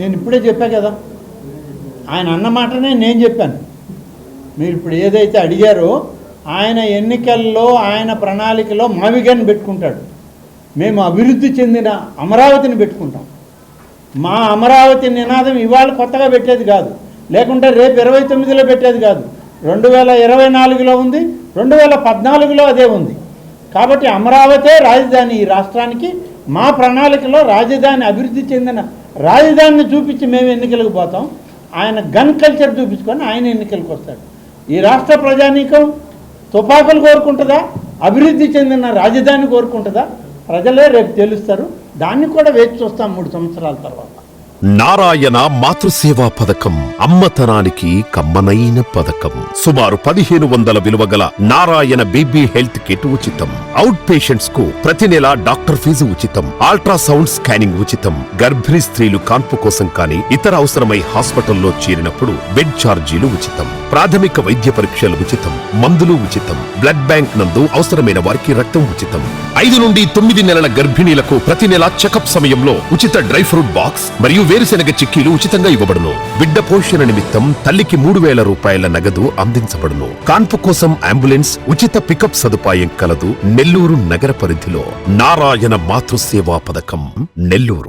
నేను ఇప్పుడే చెప్పా కదా, ఆయన అన్న మాటనే నేను చెప్పాను. మీరు ఇప్పుడు ఏదైతే అడిగారో ఆయన ఎన్నికల్లో ఆయన ప్రణాళికలో మావిగాన్ని పెట్టుకుంటాడు, మేము అభివృద్ధి చెందిన అమరావతిని పెట్టుకుంటాం. మా అమరావతి నినాదం ఇవాళ కొత్తగా పెట్టేది కాదు, లేకుంటే రేపు 29లో పెట్టేది కాదు, 2024లో ఉంది, 2014లో అదే ఉంది. కాబట్టి అమరావతే రాజధాని ఈ రాష్ట్రానికి. మా ప్రణాళికలో రాజధాని అభివృద్ధి చెందిన రాజధానిని చూపించి మేము ఎన్నికలకు పోతాం. ఆయన గన్ కల్చర్ చూపించుకొని ఆయన ఎన్నికలకు వస్తాడు. ఈ రాష్ట్ర ప్రజానీకం తుపాకులు కోరుకుంటుందా, అభివృద్ధి చెందిన రాజధాని కోరుకుంటుందా? ప్రజలే రేపు తెలుస్తారు. దాన్ని కూడా వేచి చూస్తాం 3 సంవత్సరాల తర్వాత. నారాయణ మాతృసేవా పథకం అమ్మతనానికి కమ్మనైన పథకం. సుమారు 1500 విలువ గల నారాయణ బేబీ హెల్త్ కిట్ ఉచితం. అవుట్ పేషెంట్స్ కు ప్రతి నెల డాక్టర్ ఫీజు ఉచితం. అల్ట్రాసౌండ్ స్కానింగ్ ఉచితం. గర్భిణీ స్త్రీలు కాన్పు కోసం కానీ ఇతర అవసరమై హాస్పిటల్లో చేరినప్పుడు బెడ్ ఛార్జీలు ఉచితం. ప్రాథమిక వైద్య పరీక్షలు ఉచితం. మందులు ఉచితం. బ్లడ్ బ్యాంక్ నందు అవసరమైన వారికి రక్తం ఉచితం. 5 నుండి 9 నెలల గర్భిణీలకు ప్రతి నెల చెకప్ సమయంలో ఉచిత డ్రై ఫ్రూట్ బాక్స్ మరియు వేరుశెనగ చిక్కీలు ఉచితంగా ఇవ్వబడును. బిడ్డ పోషణ నిమిత్తం తల్లికి 3000 రూపాయల నగదు అందించబడును. కాన్పు కోసం అంబులెన్స్ ఉచిత పికప్ సదుపాయం కలదు. నెల్లూరు నగర పరిధిలో నారాయణ మాతృసేవా పథకం, నెల్లూరు.